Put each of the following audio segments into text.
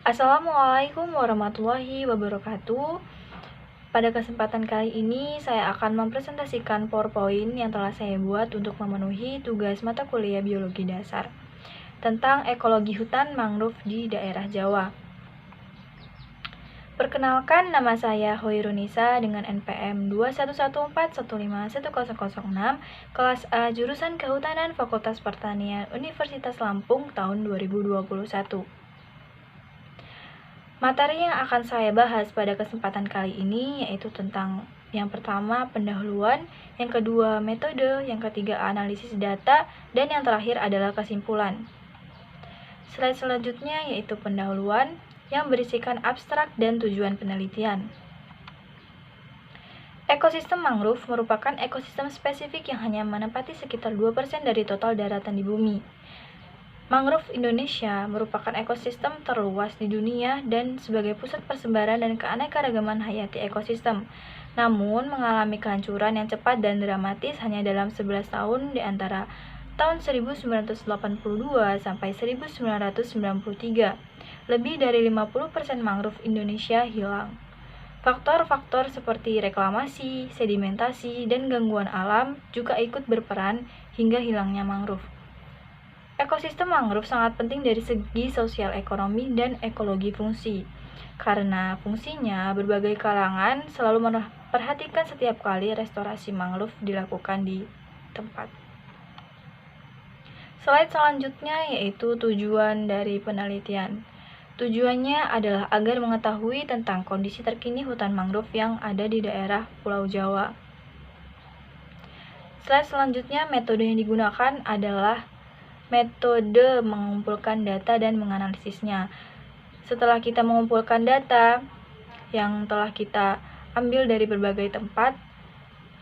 Assalamualaikum warahmatullahi wabarakatuh. Pada kesempatan kali ini, saya akan mempresentasikan PowerPoint yang telah saya buat untuk memenuhi tugas mata kuliah biologi dasar tentang ekologi hutan mangrove di daerah Jawa. Perkenalkan, nama saya Hoirunisa dengan NPM 2114151006, kelas A, jurusan Kehutanan Fakultas Pertanian Universitas Lampung tahun 2021. Materi yang akan saya bahas pada kesempatan kali ini yaitu tentang yang pertama pendahuluan, yang kedua metode, yang ketiga analisis data, dan yang terakhir adalah kesimpulan. Slide selanjutnya yaitu pendahuluan yang berisikan abstrak dan tujuan penelitian. Ekosistem mangrove merupakan ekosistem spesifik yang hanya menempati sekitar 2% dari total daratan di bumi. Mangrove Indonesia merupakan ekosistem terluas di dunia dan sebagai pusat persebaran dan keanekaragaman hayati ekosistem. Namun, mengalami kehancuran yang cepat dan dramatis hanya dalam 11 tahun di antara tahun 1982 sampai 1993. Lebih dari 50% mangrove Indonesia hilang. Faktor-faktor seperti reklamasi, sedimentasi, dan gangguan alam juga ikut berperan hingga hilangnya mangrove. Ekosistem mangrove sangat penting dari segi sosial ekonomi dan ekologi fungsi. Karena fungsinya, berbagai kalangan selalu memperhatikan setiap kali restorasi mangrove dilakukan di tempat. Slide selanjutnya yaitu tujuan dari penelitian. Tujuannya adalah agar mengetahui tentang kondisi terkini hutan mangrove yang ada di daerah Pulau Jawa. Slide selanjutnya, metode yang digunakan adalah metode mengumpulkan data dan menganalisisnya. Setelah kita mengumpulkan data yang telah kita ambil dari berbagai tempat,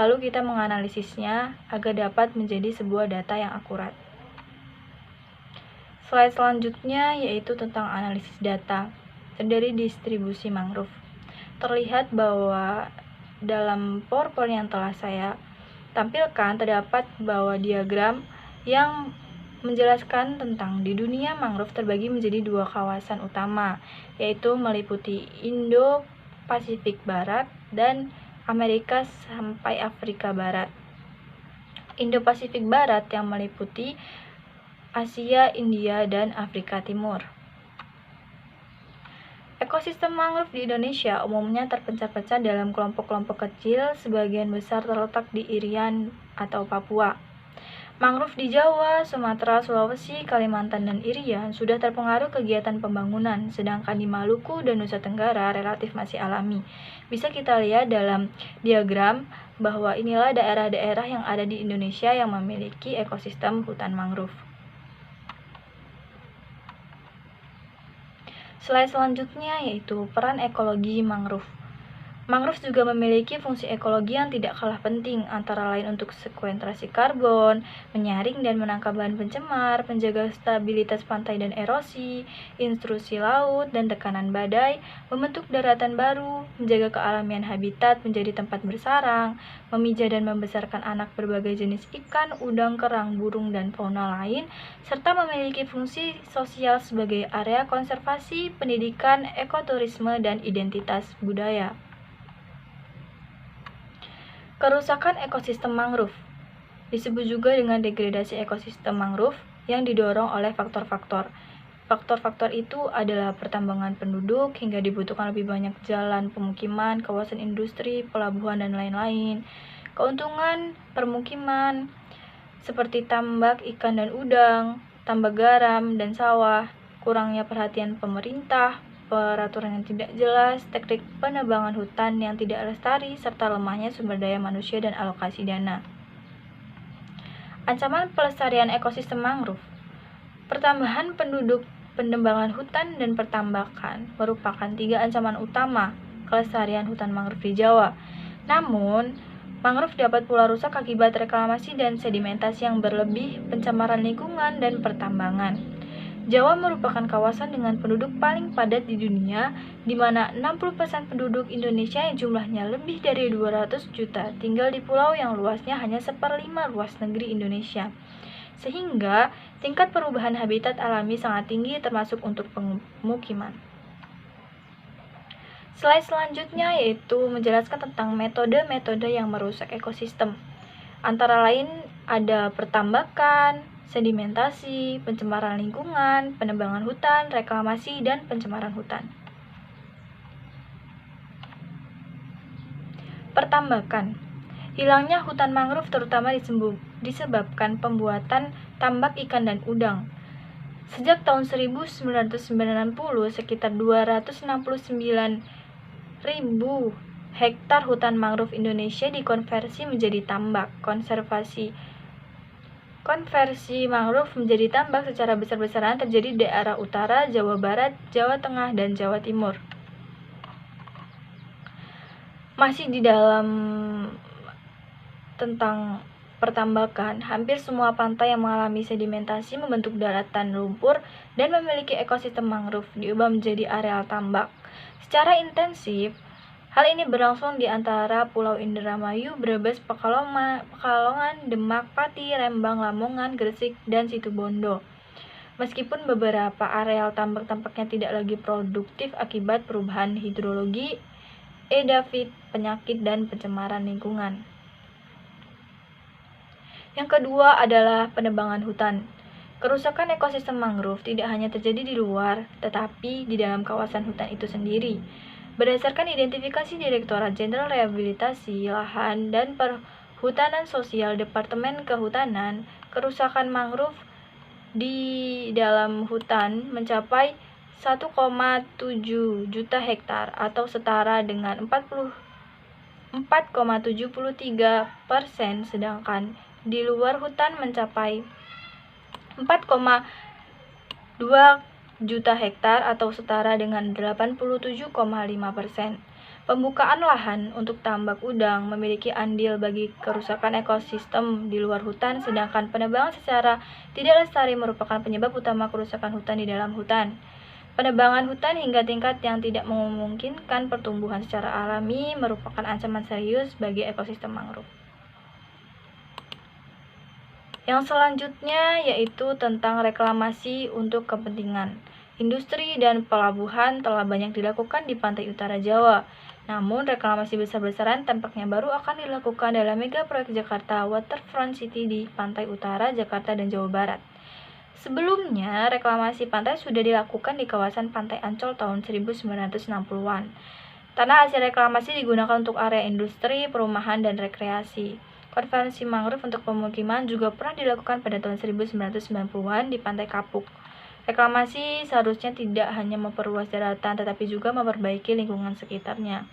lalu kita menganalisisnya agar dapat menjadi sebuah data yang akurat. Slide selanjutnya yaitu tentang analisis data dari distribusi mangrove. Terlihat bahwa dalam PowerPoint yang telah saya tampilkan terdapat bahwa diagram yang menjelaskan tentang di dunia mangrove terbagi menjadi dua kawasan utama, yaitu meliputi Indo-Pasifik Barat dan Amerika sampai Afrika Barat. Indo-Pasifik Barat yang meliputi Asia, India, dan Afrika Timur. Ekosistem mangrove di Indonesia umumnya terpecah-pecah dalam kelompok-kelompok kecil, sebagian besar terletak di Irian atau Papua. Mangrove di Jawa, Sumatera, Sulawesi, Kalimantan, dan Irian sudah terpengaruh kegiatan pembangunan, sedangkan di Maluku dan Nusa Tenggara relatif masih alami. Bisa kita lihat dalam diagram bahwa inilah daerah-daerah yang ada di Indonesia yang memiliki ekosistem hutan mangrove. Slide selanjutnya yaitu peran ekologi mangrove. Mangrove juga memiliki fungsi ekologi yang tidak kalah penting, antara lain untuk sekuentrasi karbon, menyaring dan menangkap bahan pencemar, menjaga stabilitas pantai dan erosi, intrusi laut dan tekanan badai, membentuk daratan baru, menjaga kealamian habitat menjadi tempat bersarang, memijah dan membesarkan anak berbagai jenis ikan, udang, kerang, burung, dan fauna lain, serta memiliki fungsi sosial sebagai area konservasi, pendidikan, ekoturisme, dan identitas budaya. Kerusakan ekosistem mangrove disebut juga dengan degradasi ekosistem mangrove yang didorong oleh faktor-faktor. Faktor-faktor itu adalah pertambangan penduduk hingga dibutuhkan lebih banyak jalan pemukiman, kawasan industri, pelabuhan, dan lain-lain. Keuntungan permukiman seperti tambak ikan dan udang, tambak garam dan sawah, kurangnya perhatian pemerintah, peraturan yang tidak jelas, teknik penebangan hutan yang tidak lestari, serta lemahnya sumber daya manusia dan alokasi dana. Ancaman pelestarian ekosistem mangrove. Pertambahan penduduk, penebangan hutan, dan pertambakan merupakan 3 ancaman utama kelestarian hutan mangrove di Jawa. Namun, mangrove dapat pula rusak akibat reklamasi dan sedimentasi yang berlebih, pencemaran lingkungan, dan pertambangan. Jawa merupakan kawasan dengan penduduk paling padat di dunia, di mana 60% penduduk Indonesia yang jumlahnya lebih dari 200 juta tinggal di pulau yang luasnya hanya 1/5 luas negeri Indonesia. Sehingga tingkat perubahan habitat alami sangat tinggi termasuk untuk pemukiman. Slide selanjutnya yaitu menjelaskan tentang metode-metode yang merusak ekosistem. Antara lain ada pertambakan, sedimentasi, pencemaran lingkungan, penebangan hutan, reklamasi, dan pencemaran hutan. Pertambakan. Hilangnya hutan mangrove terutama disebabkan pembuatan tambak ikan dan udang. Sejak tahun 1990, sekitar 269.000 hektar hutan mangrove Indonesia dikonversi menjadi tambak. Konversi mangrove menjadi tambak secara besar-besaran terjadi di daerah utara, Jawa Barat, Jawa Tengah, dan Jawa Timur. Masih di dalam tentang pertambakan, hampir semua pantai yang mengalami sedimentasi membentuk daratan lumpur dan memiliki ekosistem mangrove diubah menjadi areal tambak. Secara intensif, hal ini berlangsung di antara Pulau Indramayu, Brebes, Pekalongan, Demak, Pati, Rembang, Lamongan, Gresik, dan Situbondo. Meskipun beberapa areal tambak tampaknya tidak lagi produktif akibat perubahan hidrologi, edafit, penyakit, dan pencemaran lingkungan. Yang kedua adalah penebangan hutan. Kerusakan ekosistem mangrove tidak hanya terjadi di luar, tetapi di dalam kawasan hutan itu sendiri. Berdasarkan identifikasi Direktorat Jenderal Rehabilitasi Lahan dan Perhutanan Sosial Departemen Kehutanan, kerusakan mangrove di dalam hutan mencapai 1,7 juta hektar atau setara dengan 4,73%, sedangkan di luar hutan mencapai 4,2 juta hektar atau setara dengan 87,5%. Pembukaan lahan untuk tambak udang memiliki andil bagi kerusakan ekosistem di luar hutan, sedangkan penebangan secara tidak lestari merupakan penyebab utama kerusakan hutan di dalam hutan. Penebangan hutan hingga tingkat yang tidak memungkinkan pertumbuhan secara alami merupakan ancaman serius bagi ekosistem mangrove. Yang selanjutnya yaitu tentang reklamasi untuk kepentingan. Industri dan pelabuhan telah banyak dilakukan di pantai utara Jawa. Namun, reklamasi besar-besaran tampaknya baru akan dilakukan dalam mega proyek Jakarta Waterfront City di pantai utara Jakarta dan Jawa Barat. Sebelumnya, reklamasi pantai sudah dilakukan di kawasan Pantai Ancol tahun 1960-an. Tanah hasil reklamasi digunakan untuk area industri, perumahan, dan rekreasi. Konversi mangrove untuk pemukiman juga pernah dilakukan pada tahun 1990-an di Pantai Kapuk. Reklamasi seharusnya tidak hanya memperluas daratan, tetapi juga memperbaiki lingkungan sekitarnya.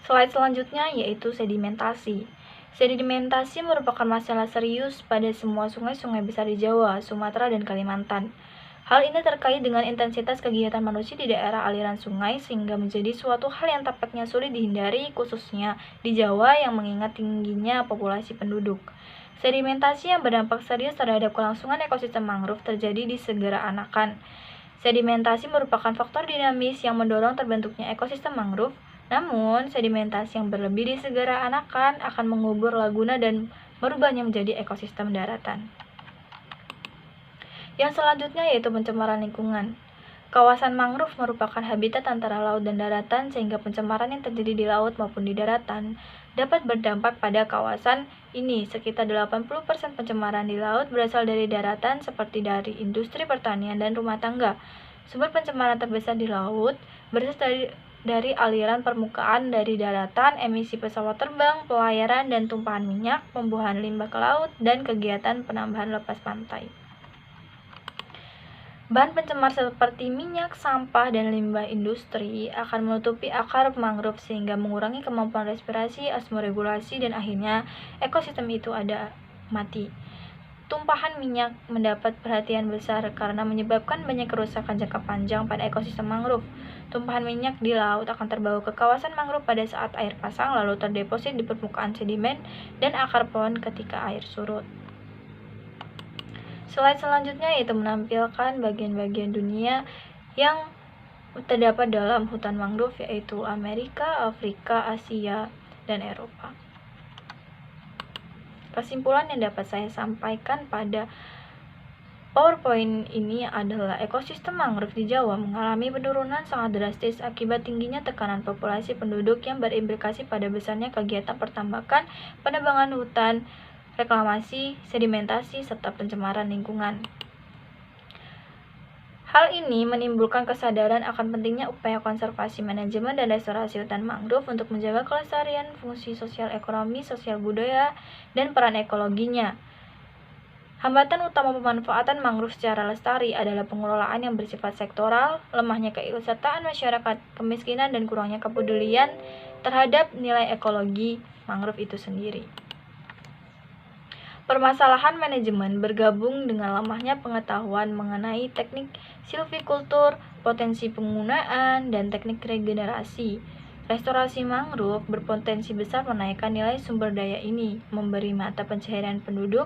Slide selanjutnya yaitu sedimentasi. Sedimentasi merupakan masalah serius pada semua sungai-sungai besar di Jawa, Sumatera, dan Kalimantan. Hal ini terkait dengan intensitas kegiatan manusia di daerah aliran sungai sehingga menjadi suatu hal yang tampaknya sulit dihindari, khususnya di Jawa yang mengingat tingginya populasi penduduk. Sedimentasi yang berdampak serius terhadap kelangsungan ekosistem mangrove terjadi di Segara Anakan. Sedimentasi merupakan faktor dinamis yang mendorong terbentuknya ekosistem mangrove. Namun, sedimentasi yang berlebih di Segara Anakan akan mengubur laguna dan merubahnya menjadi ekosistem daratan. Yang selanjutnya yaitu pencemaran lingkungan. Kawasan mangrove merupakan habitat antara laut dan daratan, sehingga pencemaran yang terjadi di laut maupun di daratan dapat berdampak pada kawasan ini. Sekitar 80% pencemaran di laut berasal dari daratan, seperti dari industri pertanian dan rumah tangga. Sumber pencemaran terbesar di laut berasal dari aliran permukaan dari daratan, emisi pesawat terbang, pelayaran dan tumpahan minyak, pembuangan limbah ke laut, dan kegiatan penambahan lepas pantai. Bahan pencemar seperti minyak, sampah, dan limbah industri akan menutupi akar mangrove sehingga mengurangi kemampuan respirasi, osmoregulasi, dan akhirnya ekosistem itu ada mati. Tumpahan minyak mendapat perhatian besar karena menyebabkan banyak kerusakan jangka panjang pada ekosistem mangrove. Tumpahan minyak di laut akan terbawa ke kawasan mangrove pada saat air pasang lalu terdeposit di permukaan sedimen dan akar pohon ketika air surut. Slide selanjutnya yaitu menampilkan bagian-bagian dunia yang terdapat dalam hutan mangrove, yaitu Amerika, Afrika, Asia, dan Eropa. Kesimpulan yang dapat saya sampaikan pada PowerPoint ini adalah ekosistem mangrove di Jawa mengalami penurunan sangat drastis akibat tingginya tekanan populasi penduduk yang berimplikasi pada besarnya kegiatan pertambakan, penebangan hutan, reklamasi, sedimentasi, serta pencemaran lingkungan. Hal ini menimbulkan kesadaran akan pentingnya upaya konservasi, manajemen, dan restorasi hutan mangrove untuk menjaga kelestarian, fungsi sosial ekonomi, sosial budaya, dan peran ekologinya. Hambatan utama pemanfaatan mangrove secara lestari adalah pengelolaan yang bersifat sektoral, lemahnya keikutsertaan masyarakat, kemiskinan, dan kurangnya kepedulian terhadap nilai ekologi mangrove itu sendiri. Permasalahan manajemen bergabung dengan lemahnya pengetahuan mengenai teknik silvikultur, potensi penggunaan, dan teknik regenerasi. Restorasi mangrove berpotensi besar menaikkan nilai sumber daya ini, memberi mata pencaharian penduduk,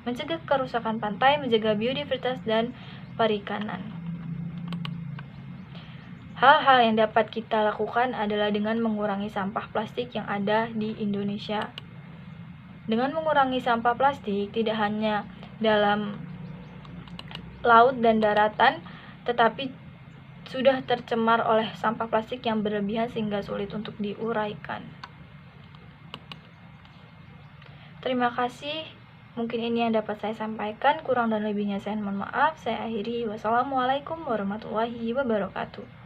mencegah kerusakan pantai, menjaga biodiversitas dan perikanan. Hal-hal yang dapat kita lakukan adalah dengan mengurangi sampah plastik yang ada di Indonesia. Dengan mengurangi sampah plastik tidak hanya dalam laut dan daratan, tetapi sudah tercemar oleh sampah plastik yang berlebihan sehingga sulit untuk diuraikan. Terima kasih. Mungkin ini yang dapat saya sampaikan. Kurang dan lebihnya saya mohon maaf. Saya akhiri. Wassalamualaikum warahmatullahi wabarakatuh.